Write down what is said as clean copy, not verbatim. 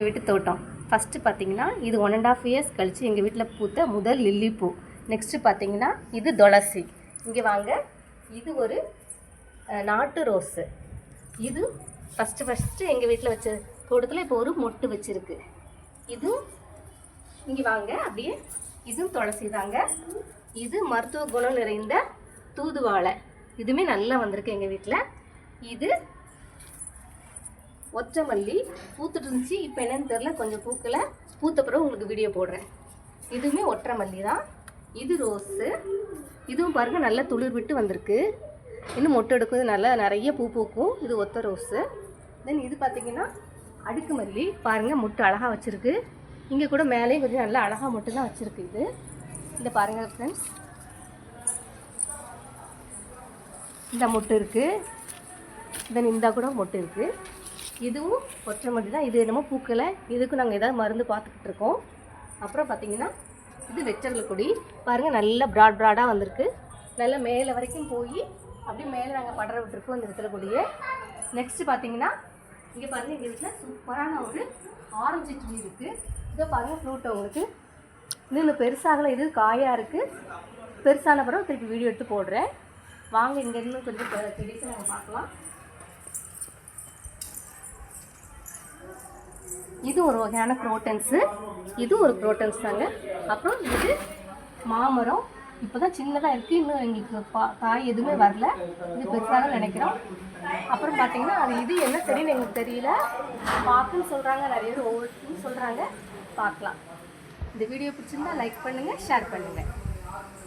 வீட்டு தோட்டம் ஃபஸ்ட்டு பார்த்தீங்கன்னா இது 1.5 இயர்ஸ் கழித்து எங்கள் வீட்டில் பூத்த முதல் லில்லி பூ. நெக்ஸ்ட்டு பார்த்தீங்கன்னா இது துளசி. இங்கே வாங்க, இது ஒரு நாட்டு ரோஸு. இது ஃபஸ்ட்டு எங்கள் வீட்டில் வச்ச தோட்டத்தில் இப்போ ஒரு மொட்டு வச்சுருக்கு. இதுவும் இங்கே வாங்க அப்படியே, இதுவும் துளசி தாங்க. இது மருத்துவ குணம் நிறைந்த தூதுவாழை, இதுவுமே நல்லா வந்திருக்கு எங்கள் வீட்டில். இது ஒற்றை மல்லி பூத்துட்டு இருந்துச்சு, இப்போ என்னன்னு தெரில, கொஞ்சம் பூக்களை பூத்த பிறகு உங்களுக்கு வீடியோ போடுறேன். இதுவுமே ஒற்றை மல்லி தான். இது ரோஸு, இதுவும் பாருங்கள் நல்லா துளிர் விட்டு வந்திருக்கு, இன்னும் மொட்டை எடுக்கும், நல்லா நிறைய பூ பூக்கும். இது ஒத்த ரோஸு. தென் இது பார்த்திங்கன்னா அடுக்கு மல்லி, பாருங்கள் மொட்டு அழகாக வச்சுருக்கு. இங்கே கூட மேலேயும் கொஞ்சம் நல்லா அழகாக மொட்டு தான் வச்சுருக்கு. இது இந்த பாருங்கள் ஃப்ரெண்ட்ஸ், இந்த மொட்டு இருக்குது. தென் இந்த கூட மொட்டு இருக்குது. இதுவும் ஒற்றை மல்லி தான். இது என்னமோ பூக்களை, இதுக்கும் நாங்கள் ஏதாவது மருந்து பார்த்துக்கிட்டு இருக்கோம். அப்புறம் பார்த்திங்கன்னா இது வெச்சரலை கொடி, பாருங்கள் நல்லா ப்ராடாக வந்திருக்கு. நல்லா மேலே வரைக்கும் போய் அப்படியே மேலே நாங்கள் படர விட்டுருக்கோம் இந்த வெத்தலை கொடியை. நெக்ஸ்ட்டு பார்த்திங்கன்னா இங்கே பாருங்கள், எங்கள் வீட்டில் சூப்பரான ஒரு ஆரஞ்சு ட்ரீ இருக்குது. இதோ பாருங்கள் ஃப்ரூட் உங்களுக்கு இன்னும் பெருசாகலை, இது காயாக இருக்குது. பெருசான பிறகு திருப்பி வீடியோ எடுத்து போடுறேன். வாங்க, இங்கே இன்னும் கொஞ்சம் செடிக்கு நாங்கள் பார்க்கலாம். இது ஒரு வகையான குரோட்டன்ஸு, இது ஒரு குரோட்டன்ஸ் தாங்க. அப்புறம் இது மாமரம், இப்போ தான் சின்னதாக இருக்குது, இன்னும் எங்களுக்கு காய் எதுவுமே வரல. இது பெருசாக தான் நினைக்கிறோம். அப்புறம் பார்த்திங்கன்னா அது இது என்ன செடின்னு எங்களுக்கு தெரியல, பார்க்குன்னு சொல்கிறாங்க, நிறைய பேர் ஒவ்வொருத்தரும் சொல்கிறாங்க, பார்க்கலாம். இந்த வீடியோ பிடிச்சிருந்தா லைக் பண்ணுங்கள், ஷேர் பண்ணுங்கள்.